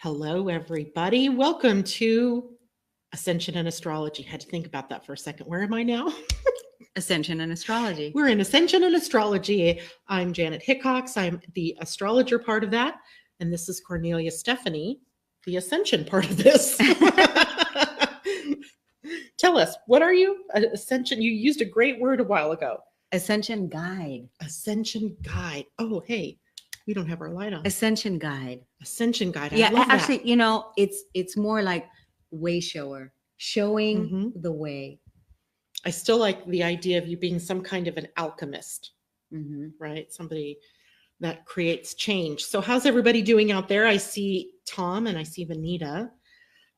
Hello, everybody. Welcome to Ascension and Astrology. Had to think about that for a second. Where am I now? Ascension and Astrology. We're in Ascension and Astrology. I'm Janet Hickox. I'm the astrologer part of that. And this is Kornelia Stephanie, the Ascension part of this. Tell us, what are you? Ascension. You used a great word a while ago. Ascension Guide. Ascension Guide. Oh, hey, we don't have our light on. Ascension Guide. Ascension Guide. I Yeah, love actually, that. it's more like way shower, showing the way. I still like the idea of you being some kind of an alchemist, Mm-hmm. right? Somebody that creates change. So how's everybody doing out there? I see Tom and I see Vanita.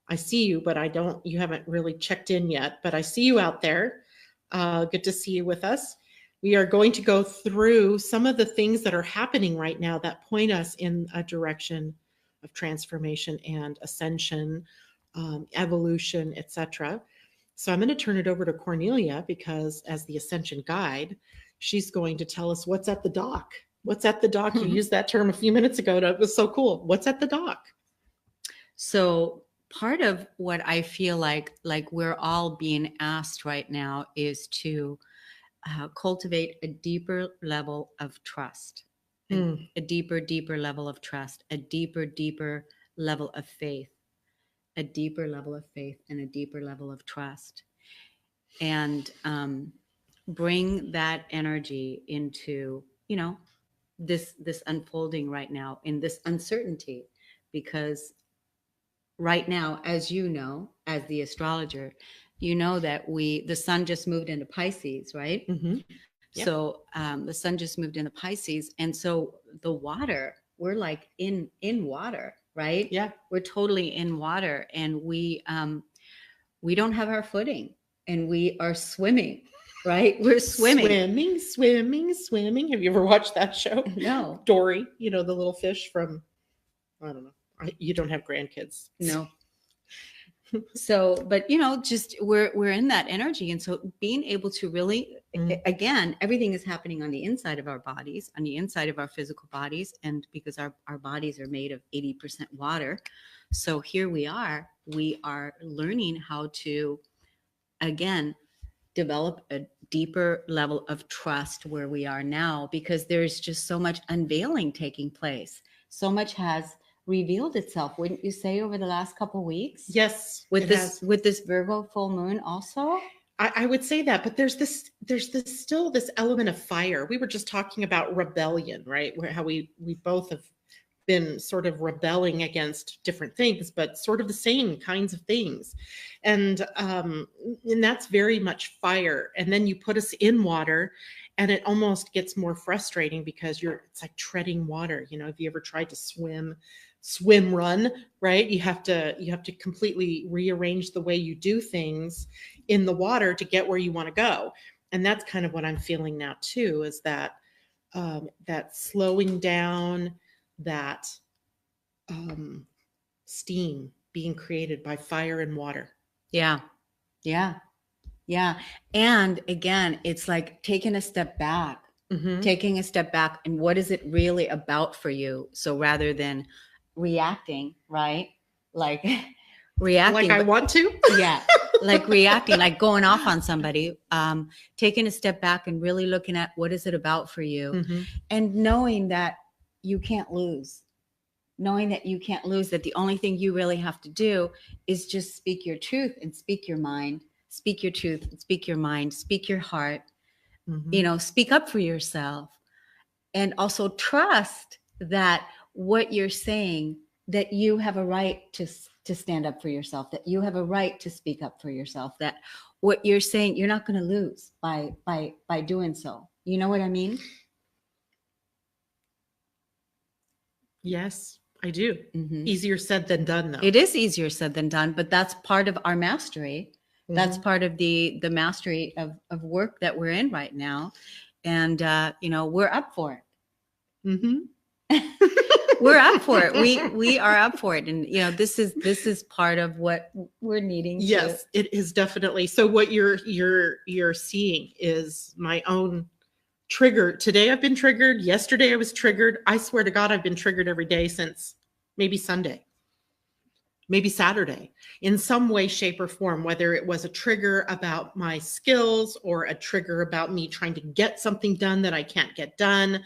I see you, but you haven't really checked in yet, but I see you out there. Good to see you with us. We are going to go through some of the things that are happening right now that point us in a direction of transformation and ascension, evolution, etc. So I'm going to turn it over to Kornelia because as the Ascension Guide, she's going to tell us what's at the dock. What's at the dock? You used that term a few minutes ago. That was so cool. What's at the dock? So part of what I feel like we're all being asked right now is to cultivate a deeper level of trust, a deeper level of trust, a deeper level of faith, a deeper level of faith and a deeper level of trust, and bring that energy into this unfolding right now in this uncertainty, because right now, as you know, as the astrologer, you know that the sun just moved into Pisces, right? Mm-hmm. Yep. So the sun just moved into Pisces, and so the water, we're like in water, right? Yeah, we're totally in water, and we don't have our footing, and we are swimming, right? We're swimming. Have you ever watched that show? No. Dory, the little fish from, I don't know. You don't have grandkids. No. So, but just we're in that energy. And so being able to really, again, everything is happening on the inside of our bodies, on the inside of our physical bodies. And because our bodies are made of 80% water. So here we are learning how to, again, develop a deeper level of trust where we are now, because there's just so much unveiling taking place. So much has revealed itself, wouldn't you say, over the last couple of weeks? Yes, with this Virgo full moon also. I would say that, but there's still this element of fire. We were just talking about rebellion, right? How we both have been sort of rebelling against different things, but sort of the same kinds of things, and that's very much fire. And then you put us in water, and it almost gets more frustrating because it's like treading water. If you ever tried to swim, run, right? You have to completely rearrange the way you do things in the water to get where you want to go. And that's kind of what I'm feeling now too, is that that slowing down, that steam being created by fire and water. Yeah. And again, it's like taking a step back, and what is it really about for you? So rather than reacting, right? Like reacting. Like I want to? Yeah. Like reacting, like going off on somebody, taking a step back and really looking at what is it about for you, and knowing that you can't lose. That the only thing you really have to do is just speak your truth and speak your mind, speak your truth and speak your mind, speak your heart, speak up for yourself, and also trust that what you're saying, that you have a right to stand up for yourself, that you have a right to speak up for yourself, that what you're saying, you're not going to lose by doing so. You know what I mean? Yes, I do. Easier said than done, though. It is easier said than done, but that's part of our mastery. That's part of the mastery of work that we're in right now. And, we're up for it. We're up for it. We are up for it. And, this is part of what we're needing. Yes, it is definitely. So what you're seeing is my own trigger. Today I've been triggered. Yesterday I was triggered. I swear to God, I've been triggered every day since maybe Sunday, maybe Saturday, in some way, shape, or form, whether it was a trigger about my skills or a trigger about me trying to get something done that I can't get done,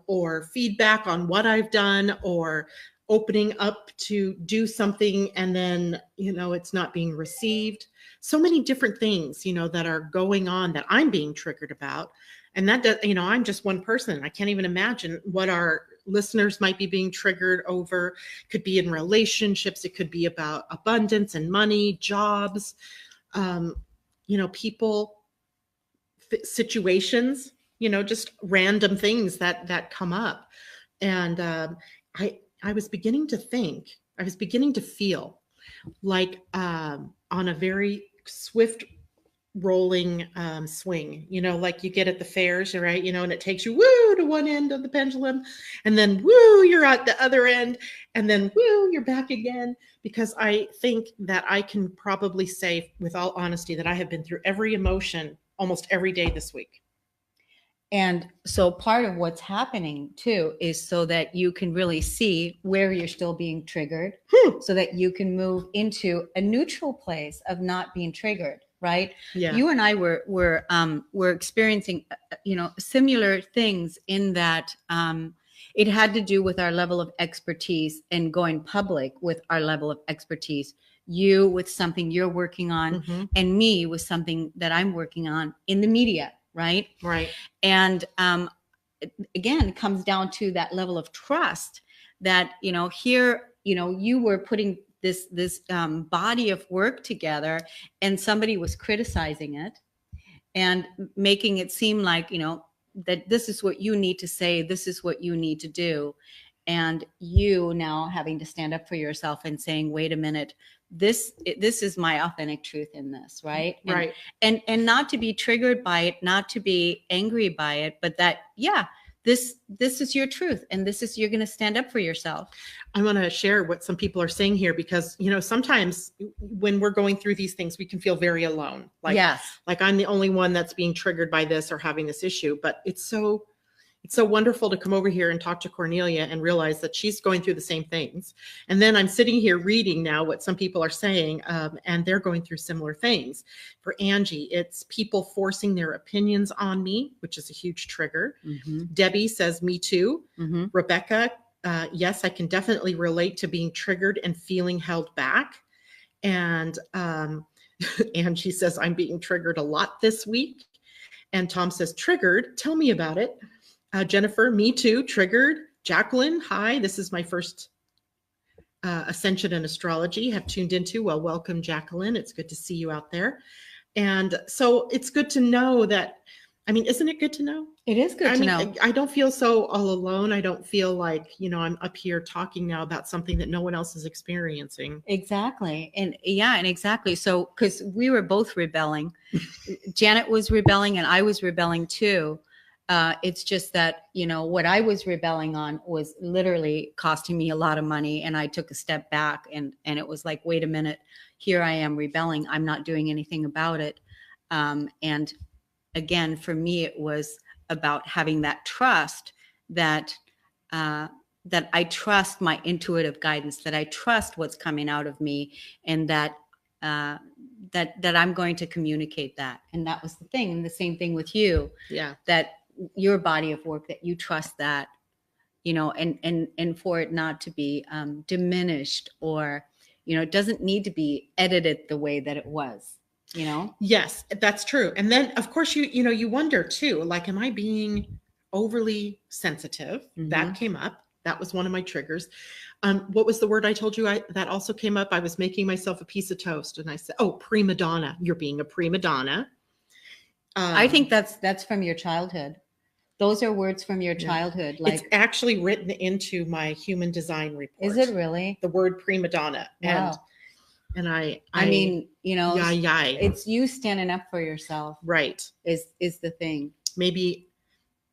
or feedback on what I've done, or opening up to do something and then, it's not being received. So many different things, that are going on that I'm being triggered about. And that does, I'm just one person. I can't even imagine what our listeners might be being triggered over. Could be in relationships. It could be about abundance and money, jobs, people, situations, just random things that come up. And I was beginning to think, I was beginning to feel like on a very swift rolling swing, like you get at the fairs, right? And it takes you woo to one end of the pendulum, and then woo, you're at the other end, and then woo, you're back again. Because I think that I can probably say with all honesty that I have been through every emotion almost every day this week. And so part of what's happening too is so that you can really see where you're still being triggered, so that you can move into a neutral place of not being triggered. Right. Yeah. You and I were experiencing, similar things in that it had to do with our level of expertise and going public with our level of expertise. You with something you're working on, and me with something that I'm working on in the media. Right. Right. And again, it comes down to that level of trust that, here, you were putting this body of work together, and somebody was criticizing it and making it seem like, that this is what you need to say, this is what you need to do. And you now having to stand up for yourself and saying, wait a minute, this is my authentic truth in this, right? Right. And not to be triggered by it, not to be angry by it, but that, this is your truth, and you're going to stand up for yourself. I want to share what some people are saying here, because, sometimes when we're going through these things, we can feel very alone. Like, yes. Like I'm the only one that's being triggered by this or having this issue. But it's so wonderful to come over here and talk to Kornelia and realize that she's going through the same things. And then I'm sitting here reading now what some people are saying, and they're going through similar things. For Angie, it's people forcing their opinions on me, which is a huge trigger. Debbie says, me too. Rebecca, yes, I can definitely relate to being triggered and feeling held back. And Angie says, I'm being triggered a lot this week. And Tom says, triggered, tell me about it. Jennifer, me too, triggered. Jacqueline, hi, this is my first Ascension and Astrology have tuned into. Well, welcome, Jacqueline. It's good to see you out there. And so it's good to know that, isn't it good to know? It is good to know. I don't feel so all alone. I don't feel like, I'm up here talking now about something that no one else is experiencing. Exactly. And exactly. So, because we were both rebelling. Janet was rebelling and I was rebelling too. It's just that, what I was rebelling on was literally costing me a lot of money. And I took a step back and it was like, wait a minute, here I am rebelling. I'm not doing anything about it. And again, for me, it was about having that trust that I trust my intuitive guidance, that I trust what's coming out of me, and that I'm going to communicate that. And that was the thing. And the same thing with you. Yeah. That your body of work, that you trust that, and for it not to be diminished, or, it doesn't need to be edited the way that it was, Yes, that's true. And then of course you wonder too, like, am I being overly sensitive? That came up. That was one of my triggers. What was the word I told you that also came up? I was making myself a piece of toast and I said, oh, prima donna. You're being a prima donna. I think that's from your childhood. Those are words from your childhood. Like, it's actually written into my human design report. Is it really? The word prima donna. Wow. And I mean, yeah. It's you standing up for yourself. Right. Is the thing. Maybe,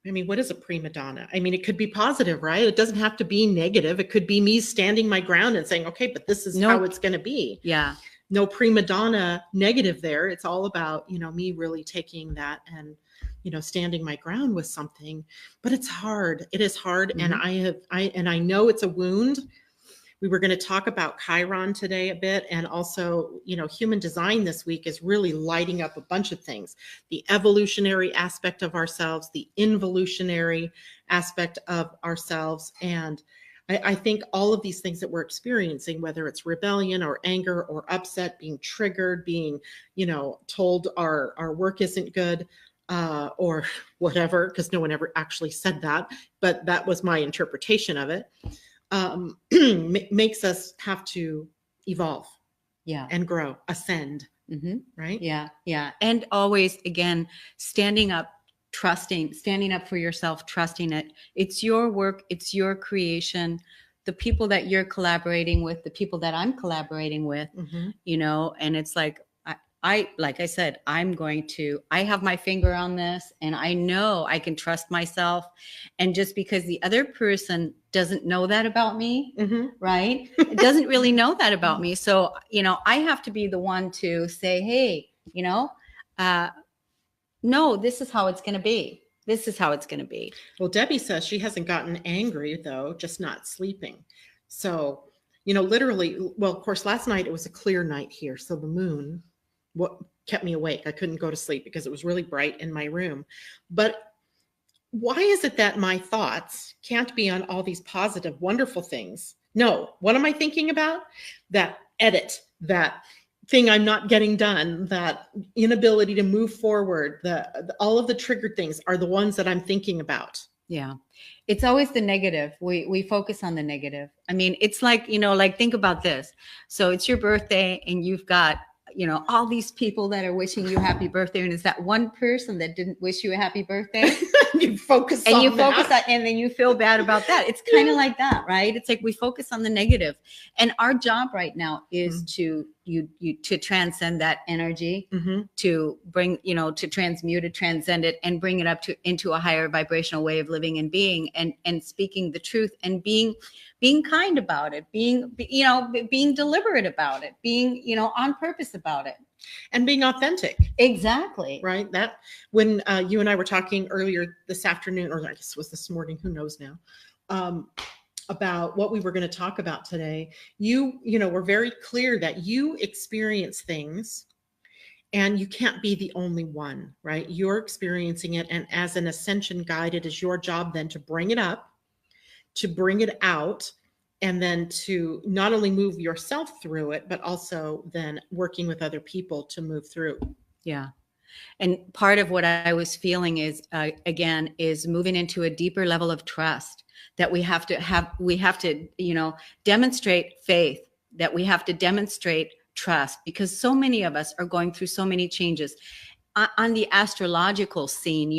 what is a prima donna? It could be positive, right? It doesn't have to be negative. It could be me standing my ground and saying, okay, but this is how it's going to be. Yeah. No prima donna negative there. It's all about, me really taking that and, standing my ground with something. But it's hard. It is hard. And I know it's a wound. We were going to talk about Chiron today a bit. And also, human design this week is really lighting up a bunch of things. The evolutionary aspect of ourselves, the involutionary aspect of ourselves. And I think all of these things that we're experiencing, whether it's rebellion or anger or upset, being triggered, being, told our work isn't good, or whatever, because no one ever actually said that, but that was my interpretation of it, makes us have to evolve, and grow, ascend, right? Yeah. And always, again, standing up for yourself, trusting it. It's your work. It's your creation. The people that you're collaborating with, the people that I'm collaborating with, and it's like, like I said, I have my finger on this, and I know I can trust myself. And just because the other person doesn't know that about me, right? It doesn't really know that about me. So, I have to be the one to say, hey, no, this is how it's going to be. This is how it's going to be. Well, Debbie says she hasn't gotten angry, though, just not sleeping. So, literally, well, of course, last night it was a clear night here. So the moon, what kept me awake. I couldn't go to sleep because it was really bright in my room. But why is it that my thoughts can't be on all these positive, wonderful things? No, what am I thinking about? That edit, that thing I'm not getting done, that inability to move forward, all of the triggered things are the ones that I'm thinking about. Yeah. It's always the negative. We focus on the negative. I mean, it's like, think about this. So it's your birthday and you've got, all these people that are wishing you happy birthday. And it's that one person that didn't wish you a happy birthday. You focus on that, and then you feel bad about that. It's kind of like that, right? It's like we focus on the negative. And our job right now is to transcend that energy, to bring, to transmute it, transcend it, and bring it up into a higher vibrational way of living and being, and speaking the truth, and being kind about it, being deliberate about it, being, on purpose about it. And being authentic. Exactly. Right. That when you and I were talking earlier this afternoon, or I guess it was this morning, who knows now, about what we were going to talk about today, you were very clear that you experience things and you can't be the only one, right? You're experiencing it. And as an ascension guide, it is your job then to bring it up, to bring it out, and then to not only move yourself through it, but also then working with other people to move through. Yeah. And part of what I was feeling is, again, is moving into a deeper level of trust that we have to, demonstrate faith, that we have to demonstrate trust, because so many of us are going through so many changes. On the astrological scene,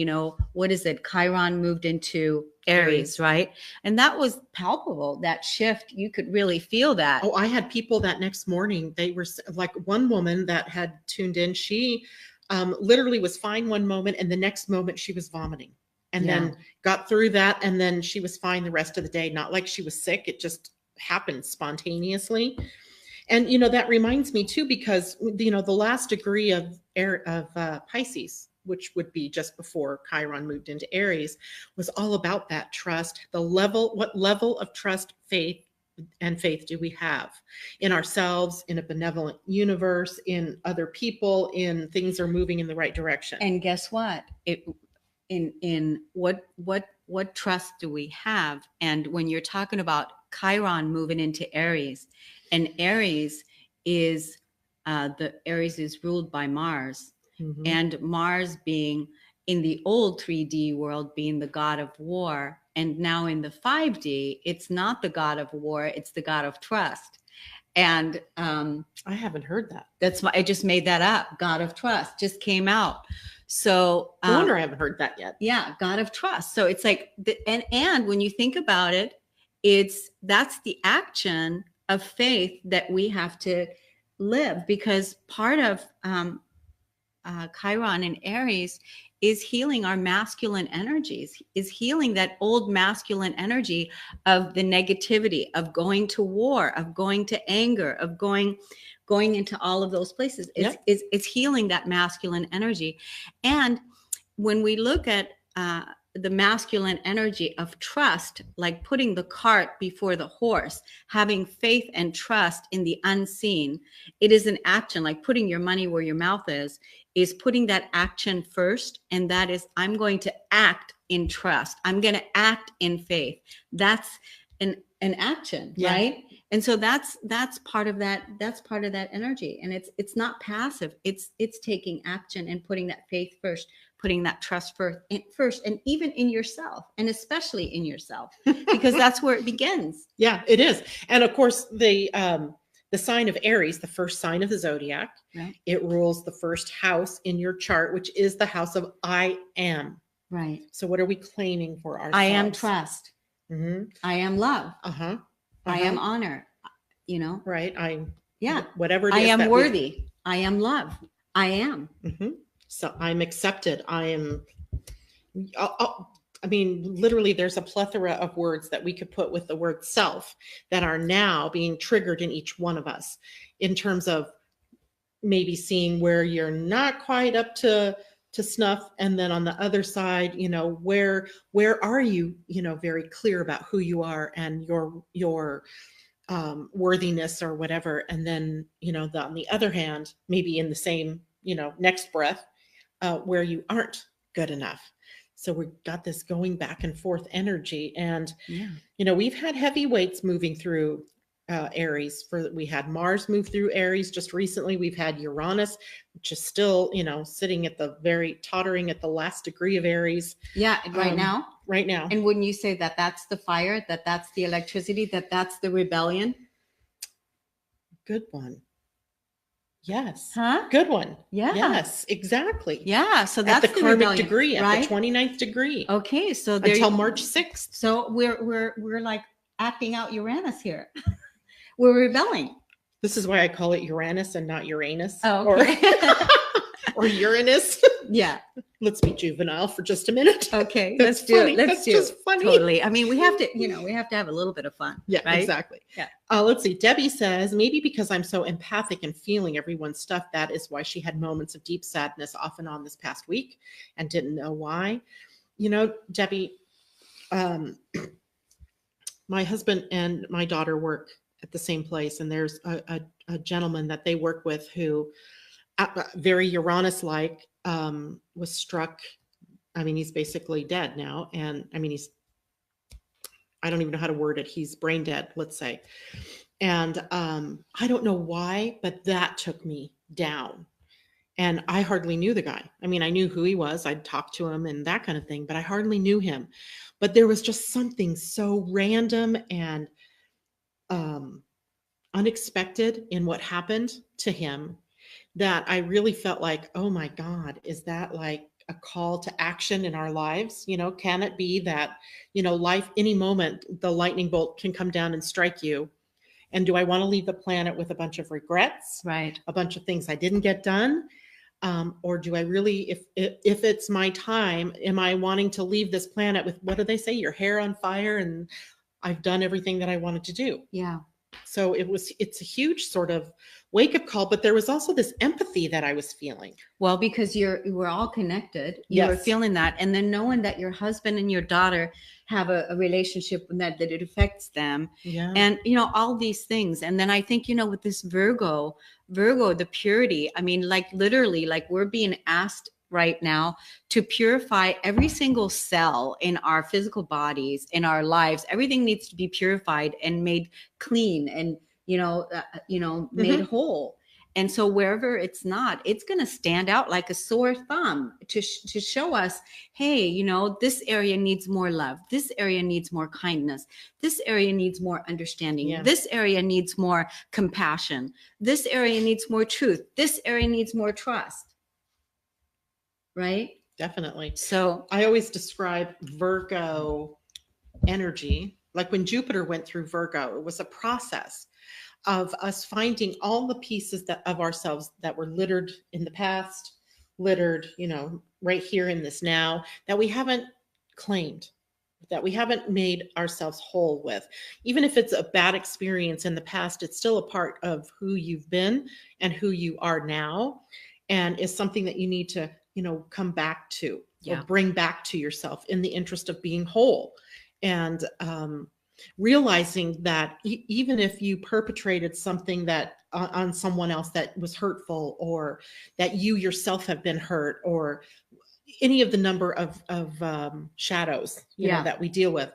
what is it? Chiron moved into Aries, right? And that was palpable, that shift. You could really feel that. Oh, I had people that next morning, they were like, one woman that had tuned in, she literally was fine one moment, and the next moment she was vomiting, and then got through that. And then she was fine the rest of the day. Not like she was sick. It just happened spontaneously. And, that reminds me too, because, the last degree of Pisces, which would be just before Chiron moved into Aries, was all about that trust, what level of trust, faith do we have in ourselves, in a benevolent universe, in other people, in things are moving in the right direction. And guess what? What trust do we have? And when you're talking about Chiron moving into Aries, and Aries is ruled by Mars, and Mars being in the old 3D world being the god of war, and now in the 5D, it's not the god of war, it's the god of trust. And I haven't heard that. That's why I just made that up. God of trust just came out. So no wonder I haven't heard that yet. Yeah, God of trust. So it's like, and when you think about it, that's the action of faith that we have to live, because part of Chiron and Aries is healing our masculine energies, is healing that old masculine energy of the negativity, of going to war, of going to anger, of going into all of those places. It's healing that masculine energy. And when we look at the masculine energy of trust, like putting the cart before the horse, having faith and trust in the unseen. It is an action, like putting your money where your mouth is putting that action first. And that is, I'm going to act in trust. I'm going to act in faith. That's an action, Yeah. right? And so that's part of that. That's part of that energy. And it's not passive. It's taking action and putting that faith first, putting that trust first, and even in yourself, and especially in yourself, because that's where it begins. Yeah, it is. And of course, the sign of Aries, the first sign of the zodiac, Right. it rules the first house in your chart, which is the house of I am. Right. So what are we claiming for ourselves? I am trust. Mm-hmm. I am love. Uh-huh. I am honor. You know? Right. Yeah. Whatever it is. I am worthy. I am love. I am. Mm-hmm. So I'm accepted. I am. I mean, literally, there's a plethora of words that we could put with the word self that are now being triggered in each one of us in terms of maybe seeing where you're not quite up to snuff. And then on the other side, you know, where are you, you know, very clear about who you are and your worthiness or whatever. And then, you know, on the other hand, maybe in the same, you know, next breath, where you aren't good enough. So we've got this going back and forth energy. And, Yeah. you know, we've had heavy weights moving through Aries. We had Mars move through Aries just recently. We've had Uranus, which is still, you know, sitting at the tottering at the last degree of Aries. Yeah. Right now. Right now. And wouldn't you say that that's the fire, that that's the electricity, that that's the rebellion? Good one. Yes. Huh? Good one. Yeah. Yes, exactly. Yeah. So that's at the karmic rebellion, degree, right? at the 29th degree. Okay. So until March 6th. So we're like acting out Uranus here. We're rebelling. This is why I call it Uranus and not Uranus. Oh, okay. or Uranus. Yeah. Let's be juvenile for just a minute. Okay. That's Let's do funny. it. Let's That's do just it. funny. Totally. I mean, we have to, you know, we have to have a little bit of fun. Yeah, right? exactly. Yeah. Let's see. Debbie says, maybe because I'm so empathic and feeling everyone's stuff, that is why she had moments of deep sadness off and on this past week and didn't know why. You know, Debbie, my husband and my daughter work at the same place. And there's a gentleman that they work with who, very Uranus-like, was struck. I mean, he's basically dead now. And I mean, I don't even know how to word it. He's brain dead, let's say. And I don't know why, but that took me down. And I hardly knew the guy. I mean, I knew who he was. I'd talked to him and that kind of thing, but I hardly knew him. But there was just something so random and unexpected in what happened to him that I really felt like, oh my God, is that like a call to action in our lives? You know, can it be that, you know, life, any moment, the lightning bolt can come down and strike you? And do I want to leave the planet with a bunch of regrets? Right. A bunch of things I didn't get done? Or do I really, if it's my time, am I wanting to leave this planet with, what do they say? Your hair on fire and I've done everything that I wanted to do. Yeah. So it's a huge sort of wake up call, but there was also this empathy that I was feeling. Well, because we're all connected. You were feeling that. And then knowing that your husband and your daughter have a relationship that it affects them. Yeah. And, you know, all these things. And then I think, you know, with this Virgo, the purity, I mean, like literally, like we're being asked right now to purify every single cell in our physical bodies, in our lives. Everything needs to be purified and made clean and, made whole. And so wherever it's not, it's going to stand out like a sore thumb to show us, hey, you know, this area needs more love. This area needs more kindness. This area needs more understanding. Yeah. This area needs more compassion. This area needs more truth. This area needs more trust. Right? Definitely. So I always describe Virgo energy, like when Jupiter went through Virgo, it was a process of us finding all the pieces of ourselves that were littered in the past, littered, you know, right here in this now, that we haven't claimed, that we haven't made ourselves whole with. Even if it's a bad experience in the past, it's still a part of who you've been and who you are now, and is something that you need to, you know, come back to. or Yeah. bring back to yourself in the interest of being whole. And realizing that even if you perpetrated something that on someone else that was hurtful, or that you yourself have been hurt, or any of the number of shadows, Yeah. that we deal with,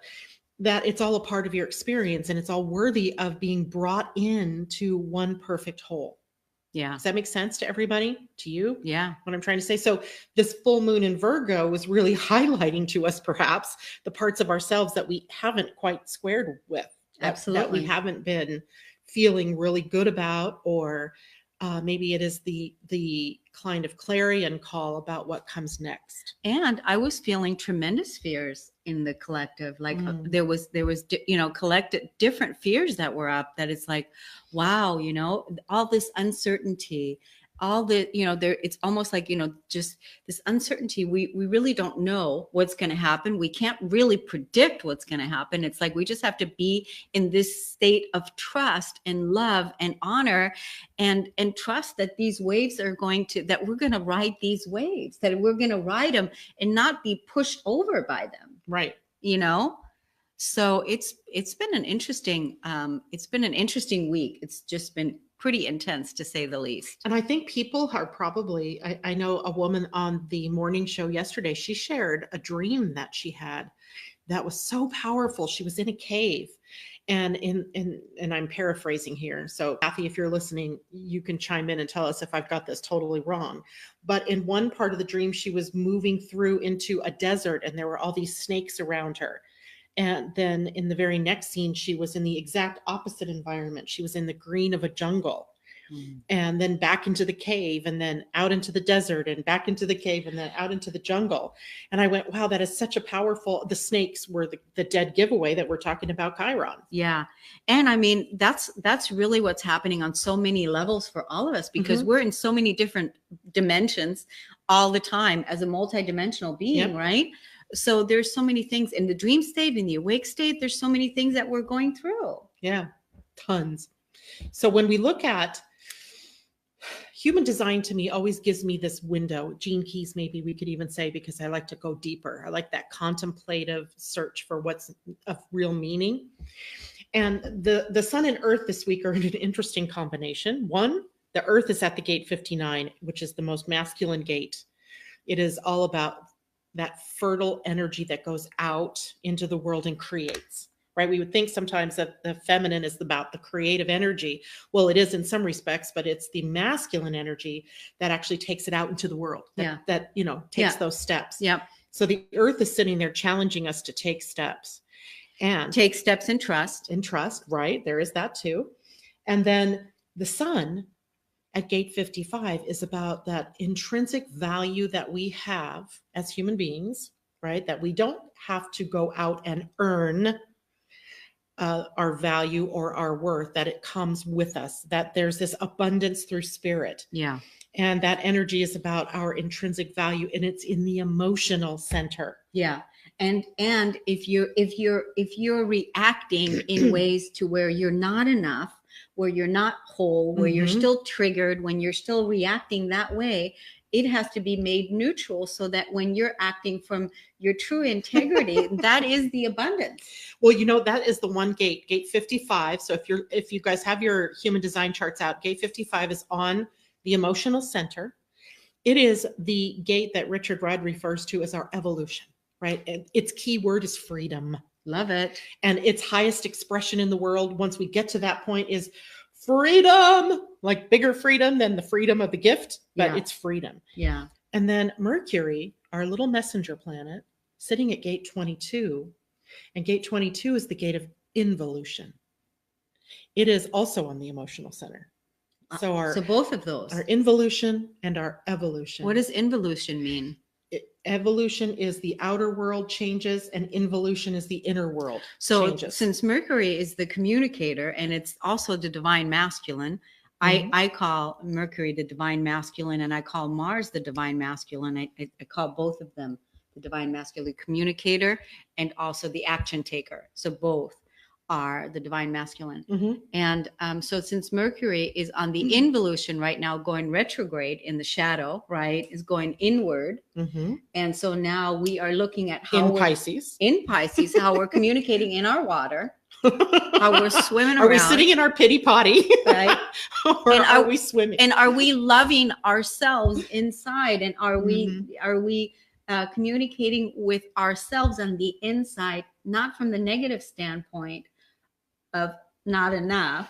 that it's all a part of your experience, and it's all worthy of being brought into one perfect whole. Yeah. Does that make sense to everybody? To you? Yeah. What I'm trying to say? So this full moon in Virgo was really highlighting to us perhaps the parts of ourselves that we haven't quite squared with, that we Absolutely. haven't been feeling really good about, or maybe it is the kind of clarion call about what comes next. And I was feeling tremendous fears in the collective. Like there was, collective different fears that were up, that it's like, wow, all this uncertainty, all the, it's almost like, just this uncertainty. We really don't know what's going to happen. We can't really predict what's going to happen. It's like, we just have to be in this state of trust and love and honor, and trust that these waves are that we're going to ride these waves, that we're going to ride them and not be pushed over by them. Right. So it's been an interesting week. It's just been pretty intense, to say the least. And I think people are probably, I know a woman on the morning show yesterday, she shared a dream that she had that was so powerful. She was in a cave, and I'm paraphrasing here. So Kathy, if you're listening, you can chime in and tell us if I've got this totally wrong. But in one part of the dream, she was moving through into a desert, and there were all these snakes around her. And then in the very next scene, she was in the exact opposite environment. She was in the green of a jungle. And then back into the cave, and then out into the desert, and back into the cave, and then out into the jungle. And I went, wow, that is such a powerful, the snakes were the dead giveaway that we're talking about Chiron. Yeah. And I mean, that's really what's happening on so many levels for all of us, because we're in so many different dimensions all the time as a multidimensional being, right? So there's so many things in the dream state, in the awake state. There's so many things that we're going through. Yeah, tons. So when we look at human design, to me always gives me this window, gene keys, maybe we could even say, because I like to go deeper. I like that contemplative search for what's of real meaning. And the sun and earth this week are in an interesting combination. One, the earth is at the gate 59, which is the most masculine gate. It is all about that fertile energy that goes out into the world and creates. Right? We would think sometimes that the feminine is about the creative energy. Well, it is in some respects, but it's the masculine energy that actually takes it out into the world. That takes those steps. Yeah. So the earth is sitting there challenging us to take steps. And take steps in trust. In trust, right? There is that too. And then the sun at gate 55 is about that intrinsic value that we have as human beings, right? That we don't have to go out and earn our value or our worth, that it comes with us, that there's this abundance through spirit. Yeah. And that energy is about our intrinsic value, and it's in the emotional center. Yeah. And if you're reacting in ways to where you're not enough, where you're not whole, where you're still triggered, when you're still reacting that way, it has to be made neutral, so that when you're acting from your true integrity, that is the abundance. Well, that is the one gate 55. So if you guys have your human design charts out, gate 55 is on the emotional center. It is the gate that Richard Rudd refers to as our evolution, right? And its key word is freedom. Love it. And its highest expression in the world, once we get to that point, is freedom, like bigger freedom than the freedom of the gift, but it's freedom. Yeah. And then Mercury, our little messenger planet, sitting at gate 22, and gate 22 is the gate of involution. It is also on the emotional center. So both of those, our involution and our evolution. What does involution mean? Evolution is the outer world changes, and involution is the inner world changes. Since Mercury is the communicator, and it's also the divine masculine, I call Mercury the divine masculine, and I call Mars the divine masculine. I call both of them the divine masculine communicator and also the action taker. So both. are the divine masculine. Mhm. And so since Mercury is on the involution right now, going retrograde in the shadow, right, is going inward. Mhm. And so now we are looking at how In we're Pisces. in Pisces, how we're communicating in our water, how we're swimming Are we around. sitting in our pity potty? Right. Or And are we swimming? And are we loving ourselves inside? And are Mhm. we communicating with ourselves on the inside, not from the negative standpoint of not enough,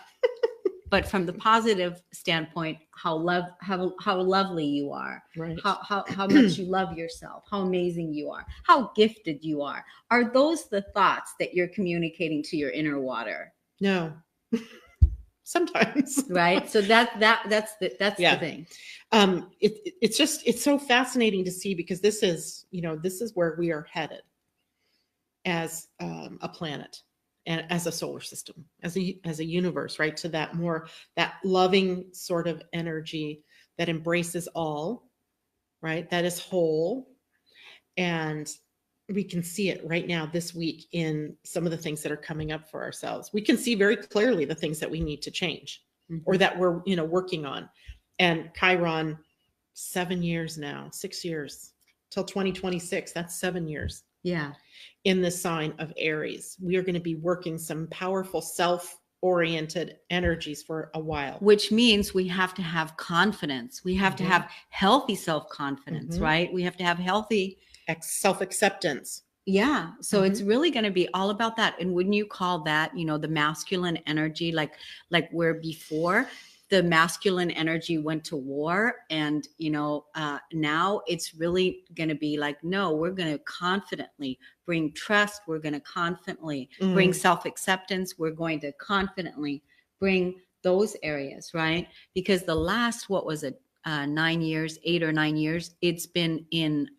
but from the positive standpoint, how lovely you are, Right. how much you love yourself, how amazing you are, how gifted you are. Are those the thoughts that you're communicating to your inner water? No. Sometimes. Right. So that's the thing. It's so fascinating to see, because this is where we are headed as a planet and as a solar system, as a universe, right? To that loving sort of energy that embraces all, right? That is whole. And we can see it right now this week in some of the things that are coming up for ourselves. We can see very clearly the things that we need to change, or that we're, working on. And Chiron, 7 years now, 6 years till 2026. That's 7 years. Yeah. In the sign of Aries, we are going to be working some powerful self-oriented energies for a while. Which means we have to have confidence. We have to have healthy self-confidence, right? We have to have healthy self-acceptance. Yeah. So it's really going to be all about that. And wouldn't you call that, the masculine energy, like where before the masculine energy went to war, and, now it's really going to be like, no, we're going to confidently bring trust. We're going to confidently bring self-acceptance. We're going to confidently bring those areas, right? Because the last, what was it, 9 years, 8 or 9 years, it's been in,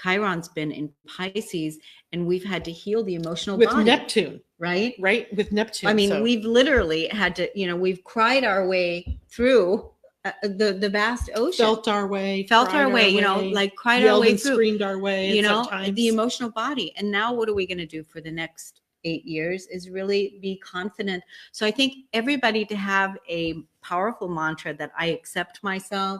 Chiron's been in Pisces, and we've had to heal the emotional with body. Neptune, right? With Neptune. I mean, we've literally had to, we've cried our way through the vast ocean. Felt our way, cried our way, cried our way through. Screamed our way, the emotional body. And now what are we going to do for the next 8 years is really be confident. So I think everybody to have a powerful mantra that I accept myself,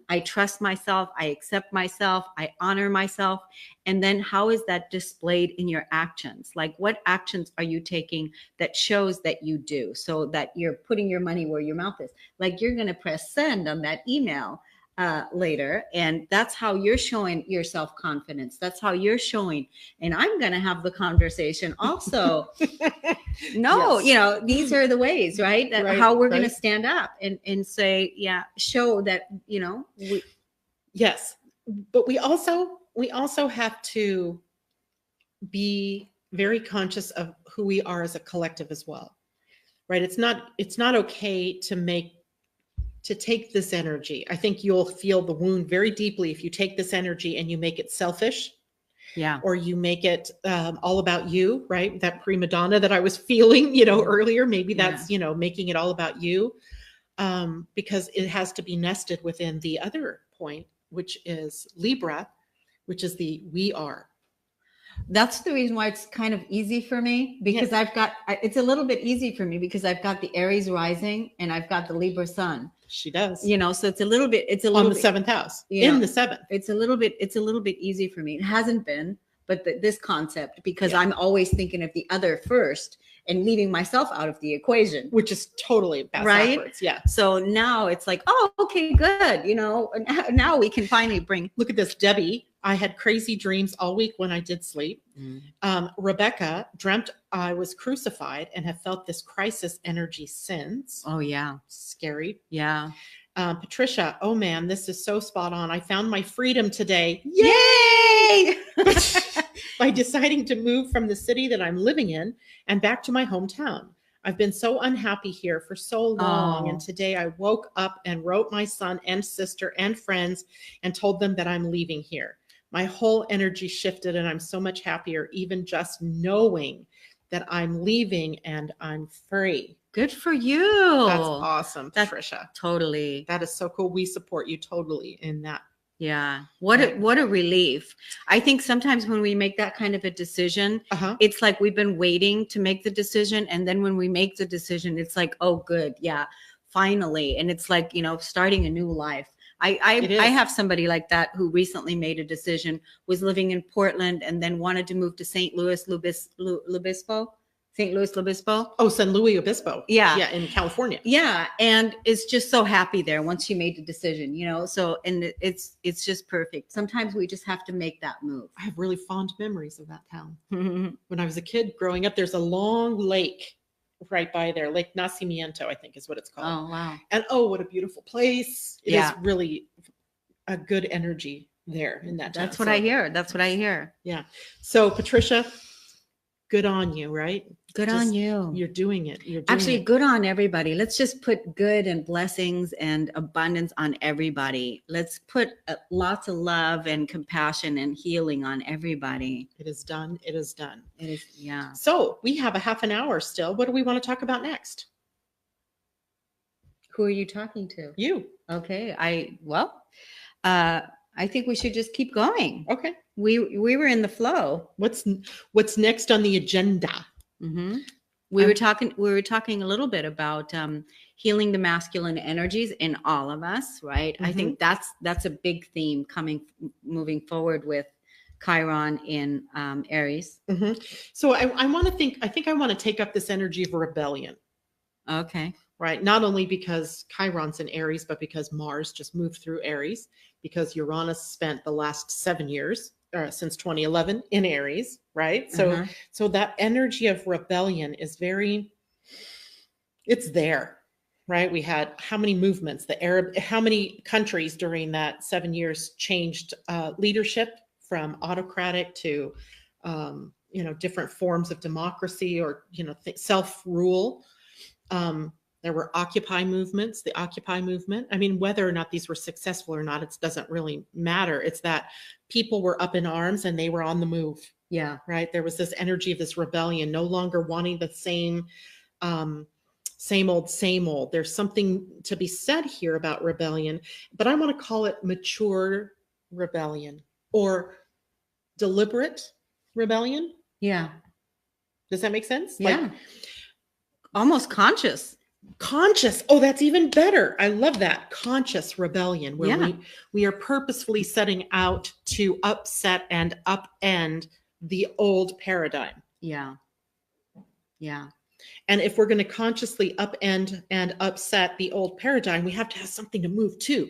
I trust myself, I accept myself, I honor myself. And then how is that displayed in your actions? Like, what actions are you taking that shows that you do, so that you're putting your money where your mouth is? Like, you're going to press send on that email later, and that's how you're showing your self-confidence. That's how you're showing, and I'm going to have the conversation also. These are the ways, right? How we're going to stand up and say, show that, yes. But we also have to be very conscious of who we are as a collective as well, right? It's not okay to take this energy. I think you'll feel the wound very deeply if you take this energy and you make it selfish. Yeah. Or you make it all about you, right? That prima donna that I was feeling, earlier, maybe that's, making it all about you, because it has to be nested within the other point, which is Libra, which is the we are. That's the reason why it's kind of easy for me, because it's a little bit easy for me because I've got the Aries rising and I've got the Libra sun. She does. So it's a little bit on the 7th house, in the 7th. It's a little bit easy for me. It hasn't been, but this concept, because I'm always thinking of the other first and leaving myself out of the equation, which is totally backwards. Yeah. So now it's like, oh, okay, good. Now we can finally look at this, Debbie. I had crazy dreams all week when I did sleep. Rebecca dreamt I was crucified and have felt this crisis energy since. Oh, yeah. Scary. Yeah. Patricia, oh man, this is so spot on. I found my freedom today. Yay! By deciding to move from the city that I'm living in and back to my hometown. I've been so unhappy here for so long. And today I woke up and wrote my son and sister and friends and told them that I'm leaving here. My whole energy shifted and I'm so much happier, even just knowing that I'm leaving and I'm free. Good for you. That's awesome, Patricia. Totally. That is so cool. We support you totally in that Yeah. What a relief. I think sometimes when we make that kind of a decision, it's like we've been waiting to make the decision. And then when we make the decision, it's like, oh, good. Yeah, finally. And it's like, starting a new life. I have somebody like that who recently made a decision, was living in Portland and then wanted to move to St. Louis Obispo. Oh, San Luis Obispo. Yeah. Yeah, in California. Yeah. And is just so happy there once she made the decision, so, and it's just perfect. Sometimes we just have to make that move. I have really fond memories of that town. When I was a kid growing up, there's a long lake right by there, Lake Nacimiento, I think is what it's called. Oh, wow. And what a beautiful place. It is really a good energy there in that town. That's what I hear. That's what I hear. Yeah. So Patricia, good on you, right? Good on you. You're doing it. Actually, good on everybody. Let's just put good and blessings and abundance on everybody. Let's put lots of love and compassion and healing on everybody. It is done. It is done. It is. Yeah. So we have a half an hour still. What do we want to talk about next? Who are you talking to? You. Okay. I think we should just keep going. Okay. We were in the flow. What's next on the agenda? Mm-hmm. We were talking a little bit about healing the masculine energies in all of us, right? Mm-hmm. I think that's a big theme moving forward with Chiron in Aries. Mm-hmm. So I want to take up this energy of rebellion. Okay. Right. Not only because Chiron's in Aries, but because Mars just moved through Aries, because Uranus spent the last 7 years since 2011 in Aries. Right. So that energy of rebellion is it's there. Right. We had how many movements, how many countries during that 7 years changed leadership from autocratic to, different forms of democracy or, self-rule. There were Occupy movements, the Occupy movement. I mean, whether or not these were successful or not, it doesn't really matter. It's that people were up in arms and they were on the move. Yeah. Right. There was this energy of this rebellion, no longer wanting the same old. There's something to be said here about rebellion, but I want to call it mature rebellion or deliberate rebellion. Yeah. Does that make sense? Yeah. Almost conscious. Oh, that's even better. I love that. Conscious rebellion, where we are purposefully setting out to upset and upend the old paradigm. Yeah. Yeah. And if we're going to consciously upend and upset the old paradigm, we have to have something to move to.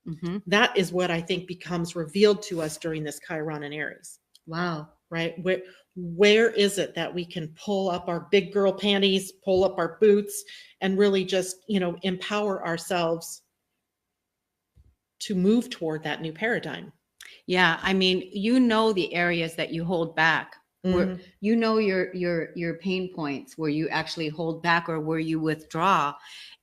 Mm-hmm. That is what I think becomes revealed to us during this Chiron and Aries. Wow. Right? Where is it that we can pull up our big girl panties, pull up our boots, and really just, empower ourselves to move toward that new paradigm? Yeah. I mean, the areas that you hold back, where your pain points, where you actually hold back or where you withdraw.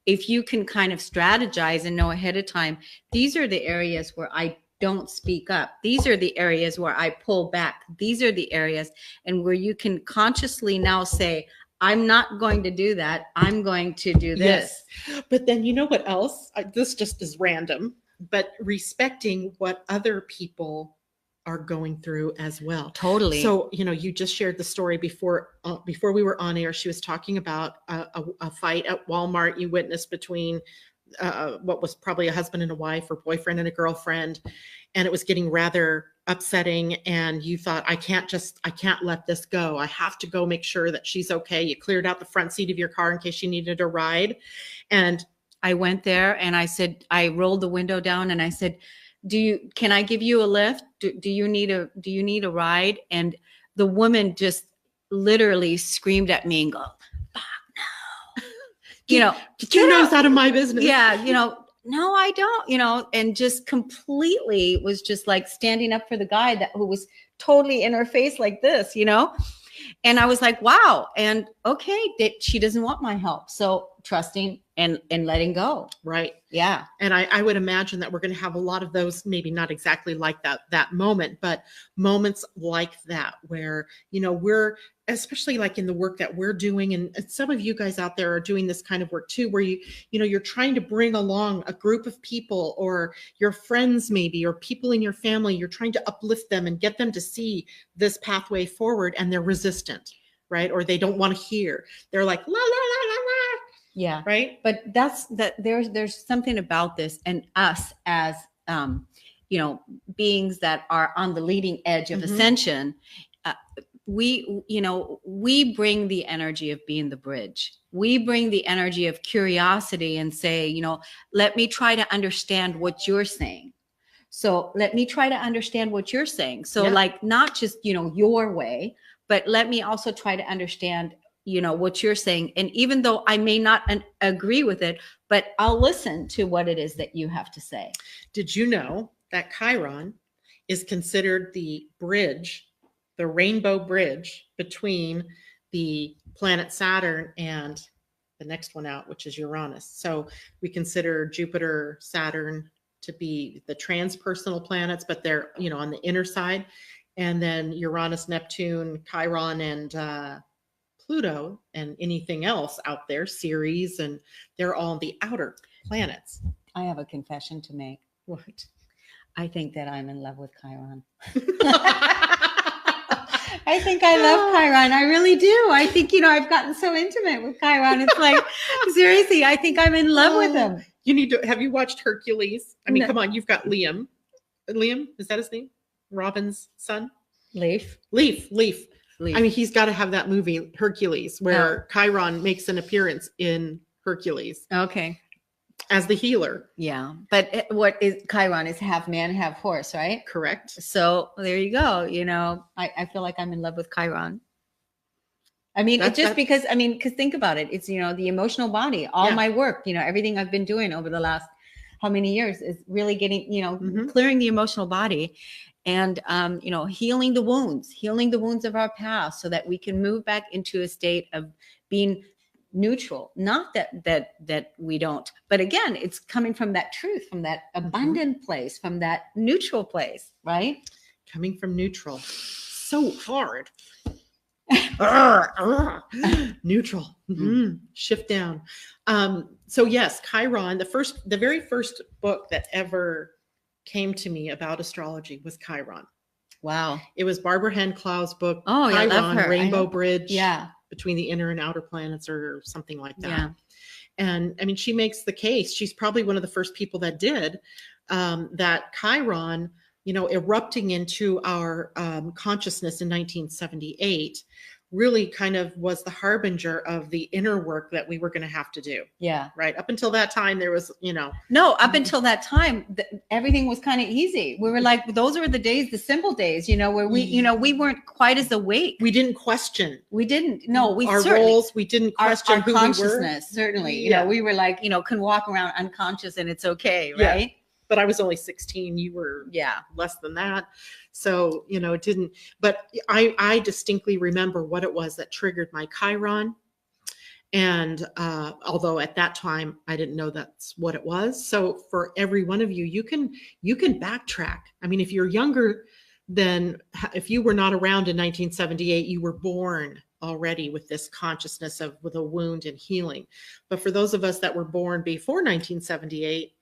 If you can kind of strategize and know ahead of time, these are the areas where I don't speak up. These are the areas where I pull back. These are the areas and where you can consciously now say, I'm not going to do that. I'm going to do this. Yes. But then you know what else? This just is random, but respecting what other people are going through as well. Totally. So, you just shared the story before we were on air. She was talking about a fight at Walmart you witnessed between what was probably a husband and a wife or boyfriend and a girlfriend. And it was getting rather upsetting. And you thought, I can't let this go. I have to go make sure that she's okay. You cleared out the front seat of your car in case she needed a ride. And I went there and I said, I rolled the window down and I said, can I give you a lift? Do you need a ride? And the woman just literally screamed at me and go, get your nose out of my business. Yeah. No, I don't, and just completely was just like standing up for the guy who was totally in her face like this, and I was like, wow. And okay, she doesn't want my help. So trusting and letting go. Right. Yeah. And I would imagine that we're going to have a lot of those, maybe not exactly like that moment, but moments like that where, we're, especially like in the work that we're doing, and some of you guys out there are doing this kind of work too, where you're trying to bring along a group of people or your friends maybe, or people in your family. You're trying to uplift them and get them to see this pathway forward, and they're resistant, right? Or they don't want to hear. They're like, la, la, la, la, la. Yeah. Right. But there's something about this, and us as, beings that are on the leading edge of ascension. We bring the energy of being the bridge. We bring the energy of curiosity and say, let me try to understand what you're saying. So let me try to understand what you're saying. So like, not just, your way, but let me also try to understand, what you're saying. And even though I may not agree with it, but I'll listen to what it is that you have to say. Did you know that Chiron is considered the bridge, the rainbow bridge between the planet Saturn and the next one out, which is Uranus? So we consider Jupiter, Saturn to be the transpersonal planets, but they're, on the inner side. And then Uranus, Neptune, Chiron, and Pluto, and anything else out there, Ceres, and they're all the outer planets. I have a confession to make. What? I think that I'm in love with Chiron. I think I love Chiron. I really do. I think, I've gotten so intimate with Chiron. It's like, seriously, I think I'm in love with him. You need to, have you watched Hercules? I mean, No. Come on, you've got Liam. Liam, is that his name? Robin's son? Leaf. I mean, he's got to have that movie, Hercules, where Chiron makes an appearance in Hercules. Okay. As the healer. Yeah. But what is Chiron is half man, half horse, right? Correct. So there you go. I feel like I'm in love with Chiron. I mean, because think about it. It's, the emotional body, all my work, everything I've been doing over the last how many years is really getting, clearing the emotional body and, healing the wounds of our past so that we can move back into a state of being neutral. Not that we don't, but again, it's coming from that truth, from that abundant place, from that neutral place, right? Coming from neutral. So hard. Neutral. Shift down. So yes, Chiron, the very first book that ever came to me about astrology was Chiron. Wow. It was Barbara Henklau's book. Oh, Chiron, I love her. Rainbow Bridge. Yeah. Between the inner and outer planets, or something like that. Yeah. And I mean, she makes the case. She's probably one of the first people that did that Chiron, erupting into our consciousness in 1978 really kind of was the harbinger of the inner work that we were going to have to do. Yeah. Right. Up until that time, there was, No, up until that time, everything was kind of easy. We were like, those were the days, the simple days, where we weren't quite as awake. We didn't question. We didn't. No, we our certainly, roles. We didn't question our who consciousness. we were. Certainly, we were like, can walk around unconscious and it's okay, right? Yeah. But I was only 16. You were less than that. So, it didn't, but I distinctly remember what it was that triggered my Chiron. And although at that time, I didn't know that's what it was. So for every one of you, you can backtrack. I mean, if you're younger than, if you were not around in 1978, you were born already with this consciousness with a wound and healing. But for those of us that were born before 1978,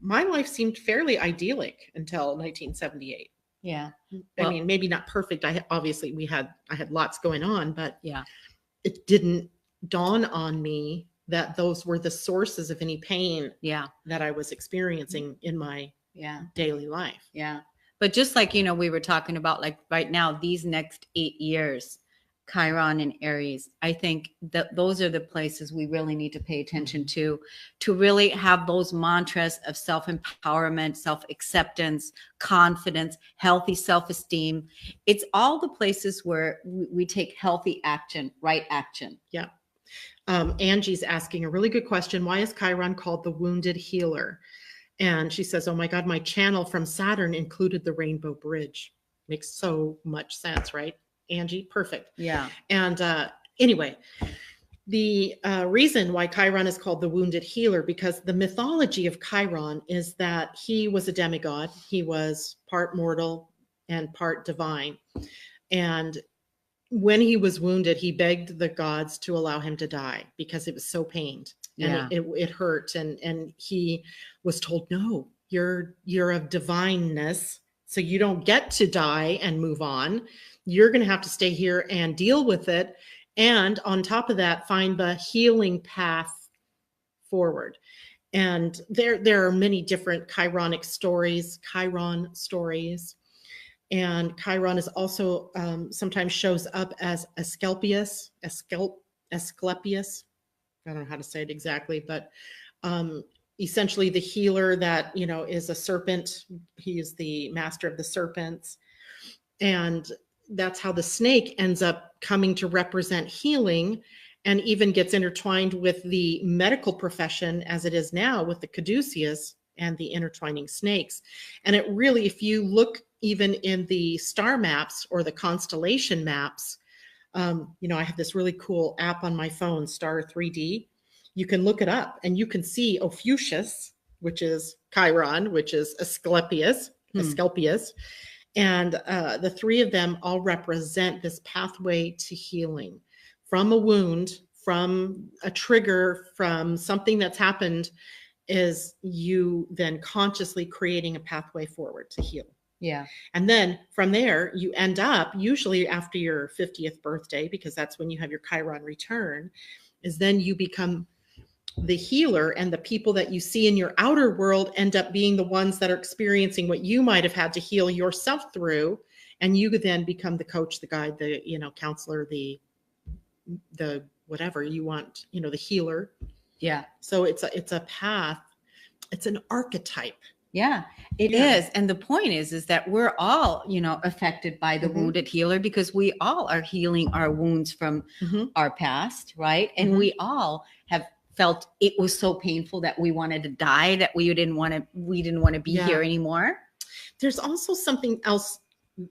my life seemed fairly idyllic until 1978. Yeah. I mean, maybe not perfect. I had lots going on, but yeah, it didn't dawn on me that those were the sources of any pain that I was experiencing in my daily life. Yeah. But just like, we were talking about, like right now, these next 8 years, Chiron and Aries, I think that those are the places we really need to pay attention to really have those mantras of self-empowerment, self-acceptance, confidence, healthy self-esteem. It's all the places where we take healthy action, right action. Yeah. Angie's asking a really good question. Why is Chiron called the wounded healer? And she says, oh my God, my channel from Saturn included the Rainbow Bridge. Makes so much sense, right? Angie, perfect. Yeah. And anyway, The reason why Chiron is called the wounded healer, because the mythology of Chiron is that he was a demigod. He was part mortal and part divine. And when he was wounded, he begged the gods to allow him to die because it was so pained and Yeah. it hurt. And he was told, no, you're of divineness, so you don't get to die and move on. You're going to have to stay here and deal with it. And on top of that, find the healing path forward. And there are many different Chiron stories. And Chiron is also sometimes shows up as Asclepius. I don't know how to say it exactly, but essentially the healer that, is a serpent. He is the master of the serpents. And that's how the snake ends up coming to represent healing, and even gets intertwined with the medical profession as it is now with the caduceus and the intertwining snakes. And it really, if you look even in the star maps or the constellation maps, I have this really cool app on my phone, Star 3D. You can look it up and you can see Ophiuchus, which is Chiron, which is Asclepius, and the three of them all represent this pathway to healing from a wound, from a trigger, from something that's happened, is you then consciously creating a pathway forward to heal. Yeah. And then from there, you end up usually after your 50th birthday, because that's when you have your Chiron return, is then you become the healer, and the people that you see in your outer world end up being the ones that are experiencing what you might have had to heal yourself through. And you then become the coach, the guide, the, counselor, the whatever you want, the healer. Yeah. So it's a path. It's an archetype. Yeah, it is. And the point is that we're all, affected by the wounded healer, because we all are healing our wounds from our past, right? And we all have felt it was so painful that we wanted to die, that we didn't want to be here anymore. There's also something else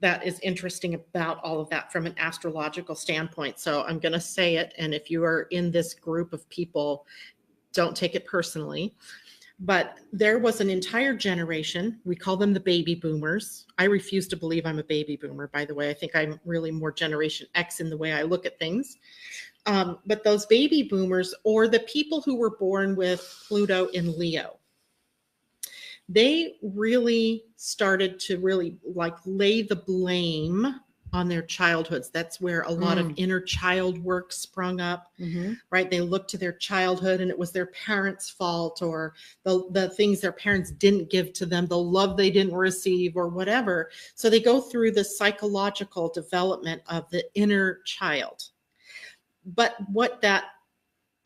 that is interesting about all of that from an astrological standpoint. So I'm going to say it. And if you are in this group of people, don't take it personally. But there was an entire generation, we call them the baby boomers. I refuse to believe I'm a baby boomer, by the way. I think I'm really more Generation X in the way I look at things. But those baby boomers, or the people who were born with Pluto in Leo, they really started to really lay the blame on their childhoods. That's where a lot of inner child work sprung up, right? They looked to their childhood and it was their parents' fault, or the things their parents didn't give to them, the love they didn't receive, or whatever. So they go through the psychological development of the inner child. But what that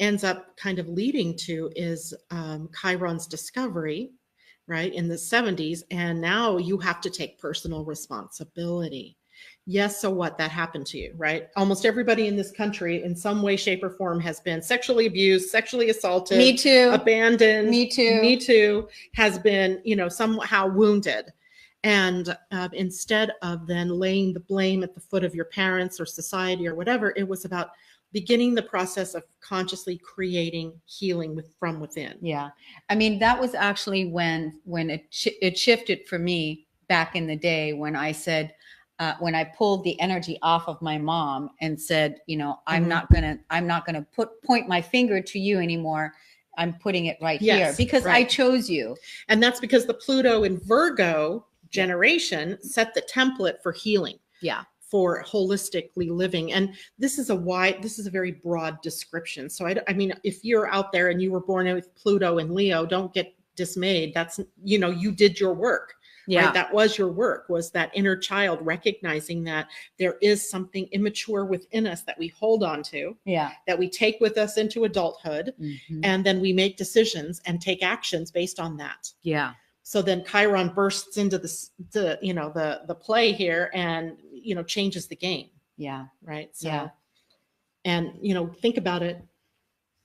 ends up kind of leading to is Chiron's discovery, right, in the 70s. And now you have to take personal responsibility. Yes, so what? That happened to you, right? Almost everybody in this country in some way, shape, or form has been sexually abused, sexually assaulted. Me too. Abandoned. Me too. Me too. Has been, somehow wounded. And instead of then laying the blame at the foot of your parents or society or whatever, it was about beginning the process of consciously creating healing from within. Yeah. I mean, that was actually when it shifted for me back in the day, when I said, when I pulled the energy off of my mom and said, I'm not gonna point my finger to you anymore. I'm putting it right here because I chose you. And that's because the Pluto in Virgo generation set the template for healing. Yeah. For holistically living. And this is a very broad description. So I mean, if you're out there and you were born with Pluto and Leo, don't get dismayed. That's, you did your work. Yeah. Right? That was your work, was that inner child recognizing that there is something immature within us that we hold on to, that we take with us into adulthood. And then we make decisions and take actions based on that. Yeah. So then Chiron bursts into the play here and, changes the game. Yeah. Right. So, and, think about it.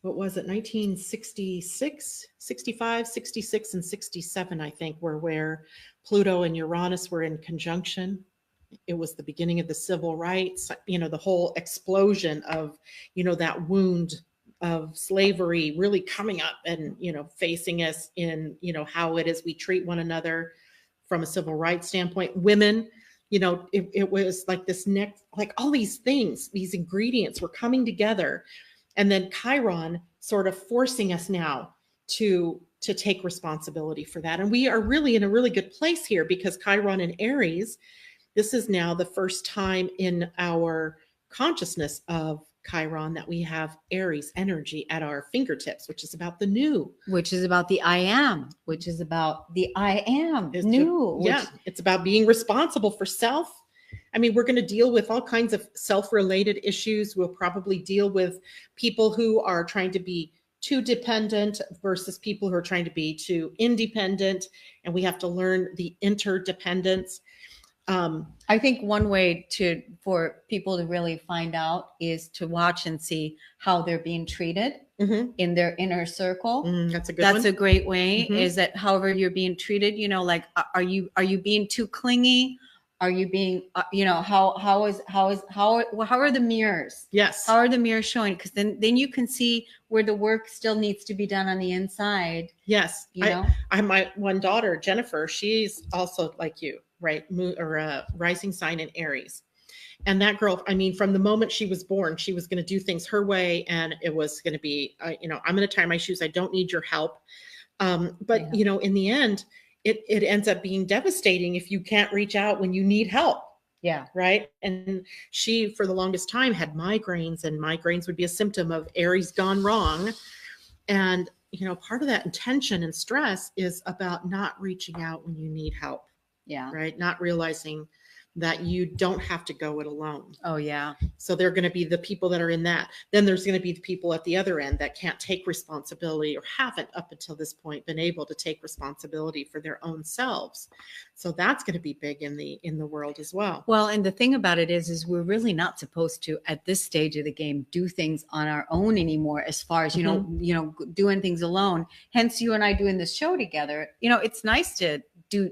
What was it? 1966, 65, 66, and 67, I think, were where Pluto and Uranus were in conjunction. It was the beginning of the civil rights, the whole explosion of, that wound of slavery really coming up and, facing us in, how it is we treat one another from a civil rights standpoint. Women, it was like this next, like all these things, these ingredients were coming together. And then Chiron sort of forcing us now to take responsibility for that. And we are really in a really good place here because Chiron and Aries, this is now the first time in our consciousness of Chiron that we have Aries energy at our fingertips, which is about the new. Which is about the I am, which is about the I am new. It's about being responsible for self. I mean, we're going to deal with all kinds of self-related issues. We'll probably deal with people who are trying to be too dependent versus people who are trying to be too independent. And we have to learn the interdependence. I think one way for people to really find out is to watch and see how they're being treated in their inner circle. That's a good one. That's a great way. Is that however you're being treated, like, are you being too clingy? Are you being, how are the mirrors? Yes. How are the mirrors showing? Because then you can see where the work still needs to be done on the inside. Yes. I my one daughter, Jennifer, she's also like you, right? Rising sign in Aries. And that girl, I mean, from the moment she was born, she was going to do things her way. And it was going to be, I'm going to tie my shoes. I don't need your help. But in the end, it ends up being devastating if you can't reach out when you need help. Yeah. Right. And she, for the longest time, had migraines, and migraines would be a symptom of Aries gone wrong. And, part of that intention and stress is about not reaching out when you need help. Yeah. Right. Not realizing that you don't have to go it alone. Oh, yeah. So they're going to be the people that are in that. Then there's going to be the people at the other end that can't take responsibility or haven't up until this point been able to take responsibility for their own selves. So that's going to be big in the world as well. Well, and the thing about it is we're really not supposed to, at this stage of the game, do things on our own anymore, as far as, doing things alone. Hence you and I doing this show together. It's nice to do,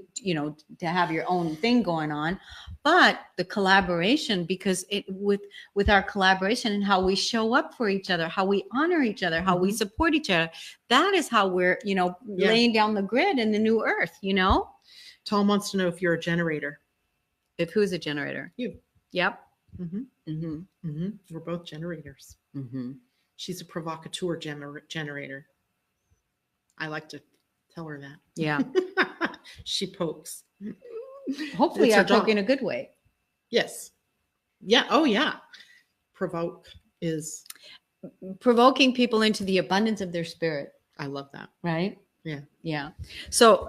to have your own thing going on, but the collaboration, because with our collaboration and how we show up for each other, how we honor each other, how we support each other, that is how we're, laying down the grid in the new earth, Tom wants to know if you're a generator. If who's a generator? You. Yep. We're both generators. She's a provocateur generator. I like to tell her that. Yeah. She pokes. Hopefully I poke in a good way. Yes. Yeah. Oh, yeah. Provoke is provoking people into the abundance of their spirit. I love that. Right? Yeah. Yeah. So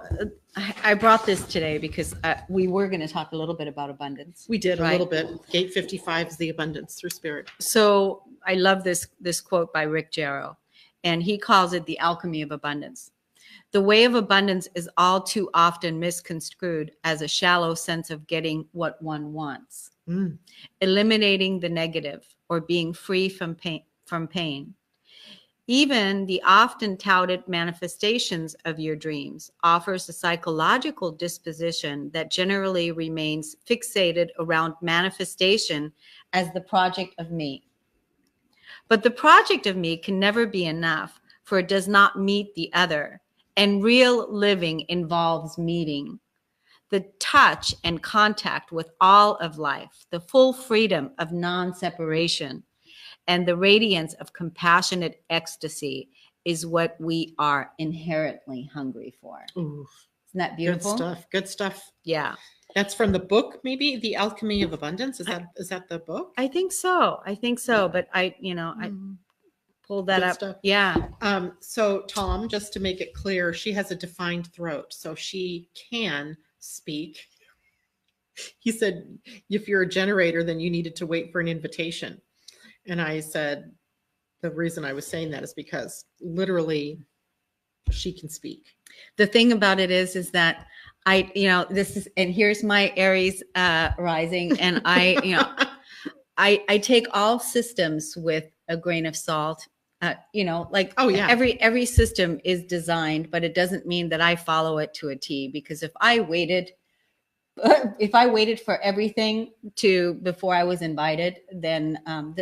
I brought this today because we were going to talk a little bit about abundance. We did a little bit. Gate 55 is the abundance through spirit. So I love this quote by Rick Jarrow, and he calls it the alchemy of abundance. The way of abundance is all too often misconstrued as a shallow sense of getting what one wants, eliminating the negative, or being free from pain. Even the often touted manifestations of your dreams offers a psychological disposition that generally remains fixated around manifestation as the project of me. But the project of me can never be enough, for it does not meet the other. And real living involves meeting. The touch and contact with all of life, the full freedom of non-separation, and the radiance of compassionate ecstasy is what we are inherently hungry for. Ooh, isn't that beautiful? Good stuff. Yeah. That's from the book, maybe The Alchemy of Abundance. Is that the book? I think so. But I pulled that up. Stuff. Yeah. So Tom, just to make it clear, she has a defined throat, so she can speak. He said, if you're a generator, then you needed to wait for an invitation. And I said, the reason I was saying that is because literally she can speak. The thing about it is that here's my Aries rising, and I take all systems with a grain of salt. Every system is designed, but it doesn't mean that I follow it to a T, because if I waited if I waited for everything before I was invited, then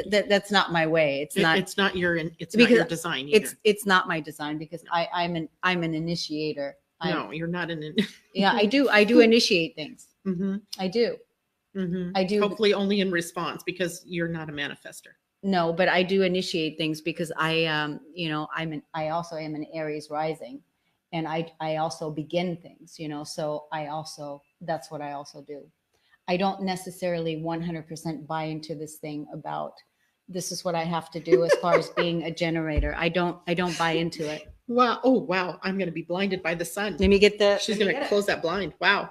that's not my way. It's not it's not your design either. It's not my design, because I'm an initiator. No, you're not yeah, I do initiate things. Mm-hmm. I do. Mm-hmm. I do. Hopefully only in response, because you're not a manifester. No, but I do initiate things because I also am an Aries rising, and I also begin things, so that's what I also do. I don't necessarily 100% buy into this thing about this is what I have to do as far as being a generator. I don't buy into it. Wow. Oh, wow. I'm going to be blinded by the sun. Let me get the. She's going to close that blind. Wow.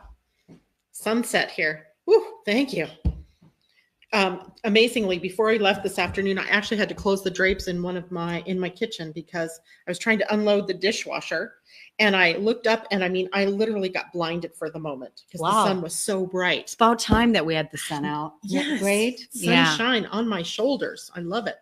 Sunset here. Woo, thank you. Amazingly, before I left this afternoon, I actually had to close the drapes in my kitchen because I was trying to unload the dishwasher, and I looked up, and I literally got blinded for the moment because the sun was so bright. It's about time that we had the sun out. Yes, great sunshine on my shoulders. I love it.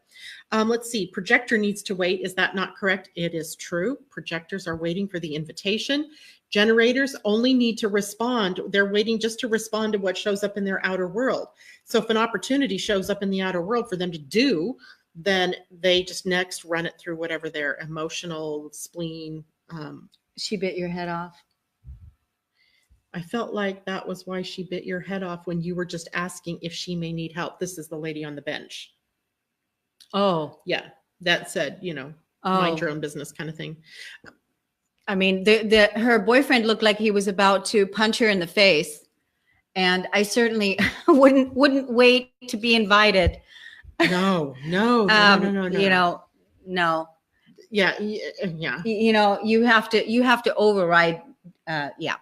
Let's see. Projector needs to wait. Is that not correct? It is true. Projectors are waiting for the invitation. Generators only need to respond. They're waiting just to respond to what shows up in their outer world. So if an opportunity shows up in the outer world for them to do, then they just next run it through whatever their emotional spleen. She bit your head off. I felt like that was why she bit your head off when you were just asking if she may need help. This is the lady on the bench. Oh, yeah. That said, mind your own business kind of thing. I mean, her boyfriend looked like he was about to punch her in the face, and I certainly wouldn't wait to be invited. No. No. Yeah. You have to override. Yeah.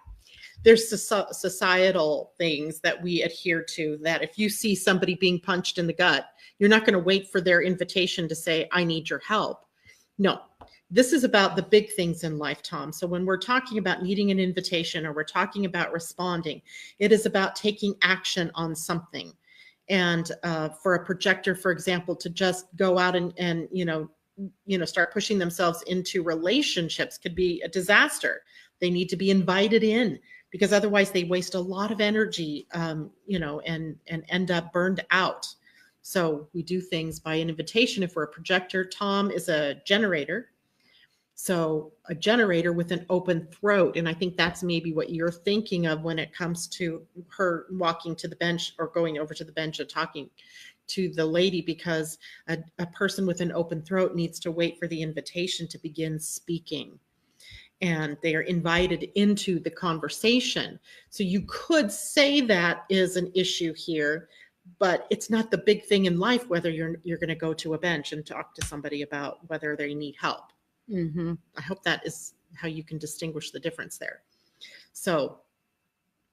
There's societal things that we adhere to, that if you see somebody being punched in the gut, you're not going to wait for their invitation to say, I need your help. No, this is about the big things in life, Tom. So when we're talking about needing an invitation, or we're talking about responding, it is about taking action on something. And for a projector, for example, to just go out and start pushing themselves into relationships could be a disaster. They need to be invited in, because otherwise they waste a lot of energy, and end up burned out. So we do things by an invitation. If we're a projector, Tom is a generator. So a generator with an open throat. And I think that's maybe what you're thinking of when it comes to her walking to the bench, or going over to the bench and talking to the lady, because a person with an open throat needs to wait for the invitation to begin speaking. And they are invited into the conversation. So you could say that is an issue here, but it's not the big thing in life whether you're going to go to a bench and talk to somebody about whether they need help. Mm-hmm. I hope that is how you can distinguish the difference there. So,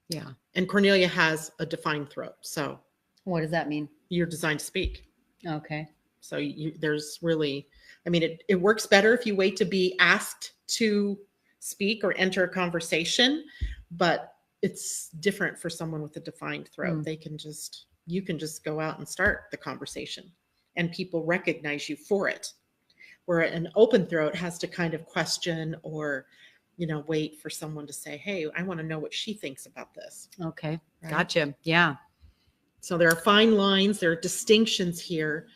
yeah. And Kornelia has a defined throat. So what does that mean? You're designed to speak. Okay. So there's really, it works better if you wait to be asked to speak or enter a conversation, but it's different for someone with a defined throat. You can just go out and start the conversation, and people recognize you for it. Where an open throat has to kind of question, or, wait for someone to say, hey, I want to know what she thinks about this. Okay. Right? Gotcha. Yeah. So there are fine lines, there are distinctions here.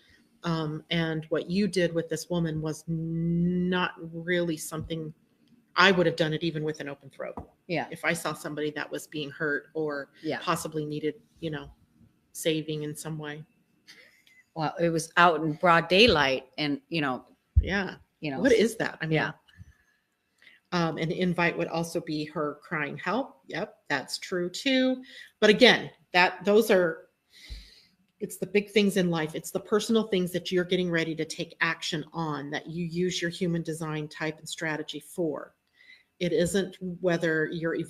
And what you did with this woman was not really something I would have done, it even with an open throat. Yeah. If I saw somebody that was being hurt, or possibly needed, saving in some way. Well, it was out in broad daylight, and yeah. What is that? An invite would also be her crying help. Yep, that's true too. But again, it's the big things in life. It's the personal things that you're getting ready to take action on, that you use your human design type and strategy for. It isn't whether you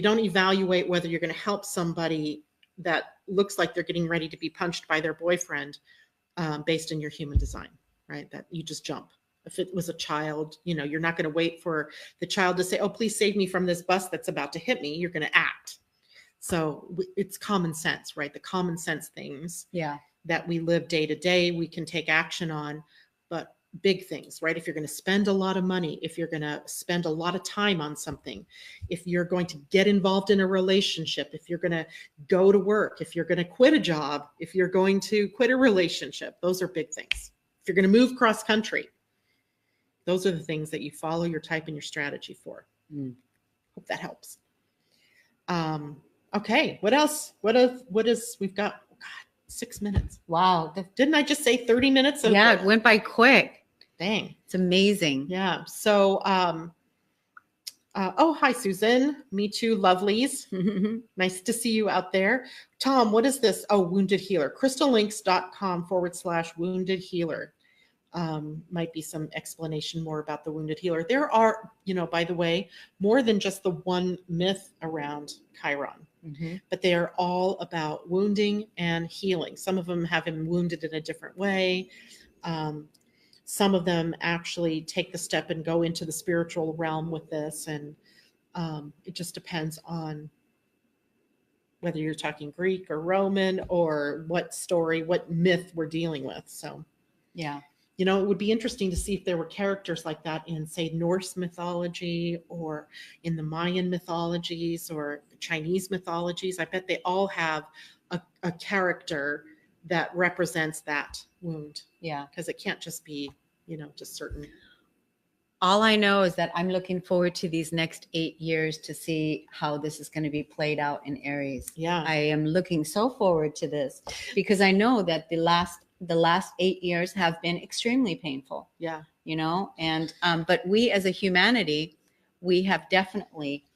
don't evaluate whether you're going to help somebody that looks like they're getting ready to be punched by their boyfriend, based on your human design, right? That you just jump. If it was a child, you're not going to wait for the child to say, oh, please save me from this bus that's about to hit me. You're going to act. So it's common sense, right? The common sense things that we live day to day, we can take action on. But big things, right? If you're going to spend a lot of money, if you're going to spend a lot of time on something, if you're going to get involved in a relationship, if you're going to go to work, if you're going to quit a job, if you're going to quit a relationship, those are big things. If you're going to move cross country, those are the things that you follow your type and your strategy for. Hope that helps. Okay. What else? What is, we've got, oh God, 6 minutes. Wow. Didn't I just say 30 minutes? Yeah, it went by quick. Dang. It's amazing. Yeah. So, oh, hi, Susan. Me too, lovelies. Nice to see you out there. Tom, what is this? Oh, Wounded Healer. crystallinks.com/wounded healer. Might be some explanation more about the Wounded Healer. There are, by the way, more than just the one myth around Chiron, but they are all about wounding and healing. Some of them have him wounded in a different way. Some of them actually take the step and go into the spiritual realm with this. And it just depends on whether you're talking Greek or Roman or what story, what myth we're dealing with. So, yeah. It would be interesting to see if there were characters like that in, say, Norse mythology or in the Mayan mythologies or Chinese mythologies. I bet they all have a character that represents that wound. Yeah. Because it can't just be, just certain. All I know is that I'm looking forward to these next 8 years to see how this is going to be played out in Aries. Yeah. I am looking so forward to this because I know that the last 8 years have been extremely painful. Yeah. And but we as a humanity, we have definitely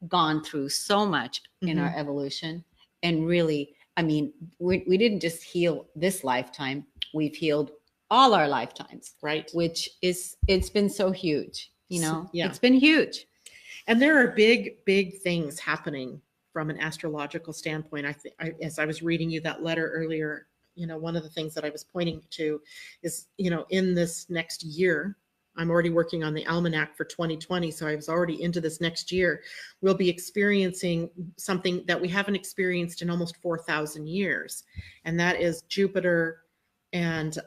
gone through so much in our evolution. And really, I mean, we didn't just heal this lifetime, we've healed all our lifetimes. Right. Which it's been so huge, Yeah. It's been huge. And there are big, big things happening from an astrological standpoint. As I was reading you that letter earlier, one of the things that I was pointing to is, in this next year, I'm already working on the almanac for 2020. So I was already into this next year. We'll be experiencing something that we haven't experienced in almost 4,000 years. And that is Jupiter and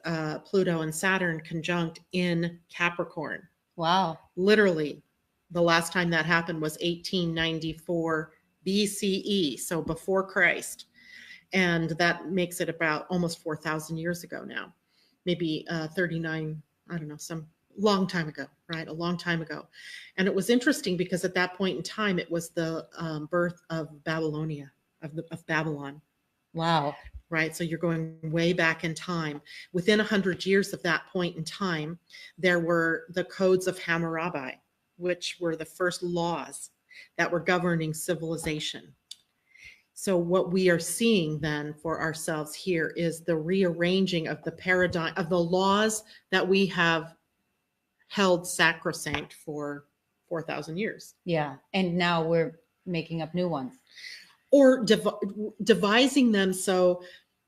Pluto and Saturn conjunct in Capricorn. Wow. Literally, the last time that happened was 1894 BCE, so before Christ. And that makes it about almost 4,000 years ago now, maybe 39, I don't know, some long time ago, right? A long time ago. And it was interesting because at that point in time, it was the birth of Babylonia, of Babylon. Wow. Right. So you're going way back in time. Within 100 years of that point in time, there were the codes of Hammurabi, which were the first laws that were governing civilization. So what we are seeing then for ourselves here is the rearranging of the paradigm of the laws that we have held sacrosanct for 4,000 years. Yeah. And now we're making up new ones. Or devising them so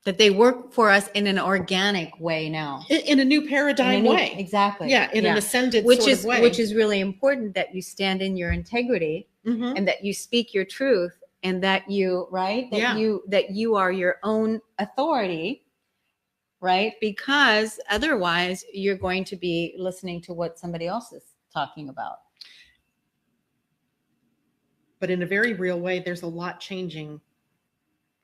that they work for us in an organic way now. In a new paradigm way. Exactly. Yeah, in an ascended which sort is of way. Which is really important, that you stand in your integrity and that you speak your truth and that you, right? That you are your own authority, right? Because otherwise you're going to be listening to what somebody else is talking about. But in a very real way, there's a lot changing.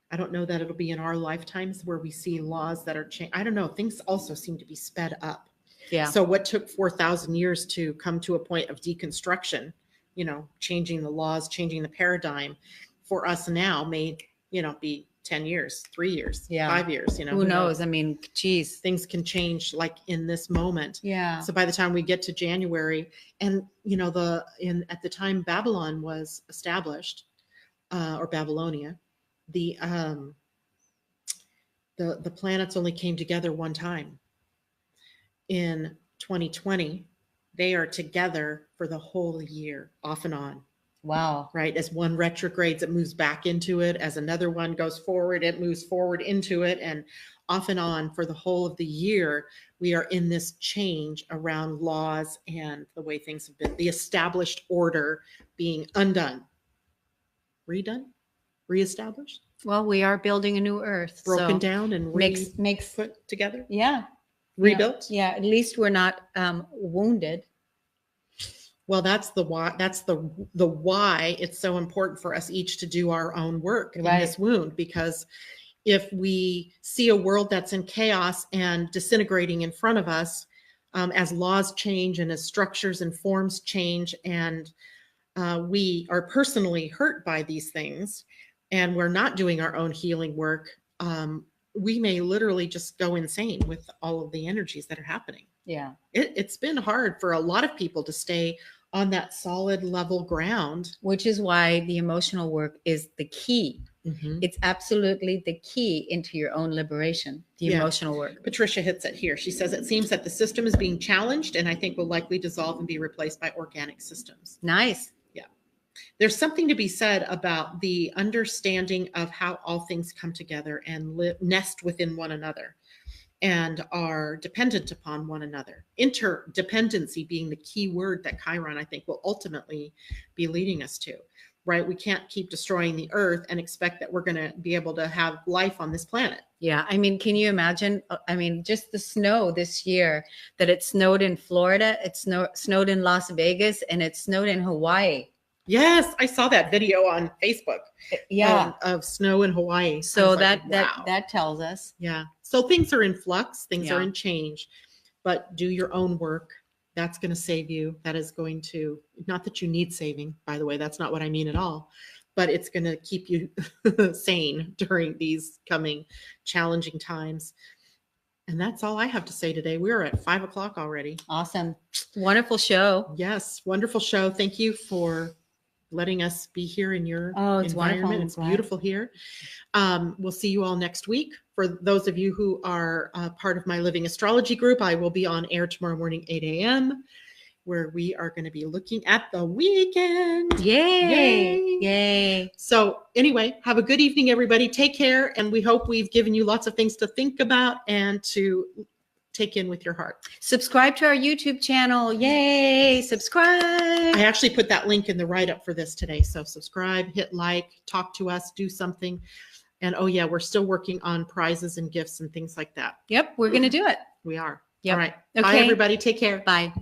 I don't know that it'll be in our lifetimes where we see laws that are changing. I don't know. Things also seem to be sped up. Yeah. So what took 4,000 years to come to a point of deconstruction, changing the laws, changing the paradigm for us now may, be 10 years, 3 years, 5 years, Who knows? I mean, geez. Things can change like in this moment. Yeah. So by the time we get to January and, at the time Babylon was established, or Babylonia, the planets only came together one time. In 2020, they are together for the whole year, off and on. Wow. Right? As one retrogrades, it moves back into it. As another one goes forward, it moves forward into it. And off and on for the whole of the year, we are in this change around laws and the way things have been, the established order being undone, redone, reestablished. Well, we are building a new earth. Broken down and makes put together. Yeah. rebuilt. Yeah, at least we're not wounded. Well, that's the why. That's the why it's so important for us each to do our own work in this wound. Because if we see a world that's in chaos and disintegrating in front of us, as laws change and as structures and forms change, and we are personally hurt by these things, and we're not doing our own healing work, we may literally just go insane with all of the energies that are happening. Yeah. It's been hard for a lot of people to stay on that solid level ground. Which is why the emotional work is the key. Mm-hmm. It's absolutely the key into your own liberation, the emotional work. Patricia hits it here. She says, it seems that the system is being challenged and I think will likely dissolve and be replaced by organic systems. Nice. Yeah. There's something to be said about the understanding of how all things come together and nest within one another and are dependent upon one another. Interdependency being the key word that Chiron, I think, will ultimately be leading us to, right? We can't keep destroying the earth and expect that we're going to be able to have life on this planet. Yeah. I mean, can you imagine? I mean, just the snow this year, that it snowed in Florida, it snowed in Las Vegas, and it snowed in Hawaii. Yes, I saw that video on Facebook. Yeah, of snow in Hawaii. So like, that tells us. Yeah. So things are in flux, things Yeah. are in change, but do your own work. That's going to save you. That is going to, not that you need saving, by the way, that's not what I mean at all, but it's going to keep you sane during these coming challenging times. And that's all I have to say today. We're at 5 o'clock already. Awesome. Wonderful show. Yes. Wonderful show. Thank you for letting us be here in your it's environment. wonderful. It's beautiful here. We'll see you all next week. For those of you who are part of my Living Astrology group, I will be on air tomorrow morning, 8 a.m., where we are going to be looking at the weekend. Yay! Yay! So anyway, have a good evening, everybody. Take care. And we hope we've given you lots of things to think about and to take in with your heart. Subscribe to our YouTube channel. Yay! Subscribe. I actually put that link in the write-up for this today. So subscribe, hit like, talk to us, do something. And oh yeah, we're still working on prizes and gifts and things like that. Yep, we're going to do it. We are. Yep. All right. Okay. Bye, everybody. Take care. Bye.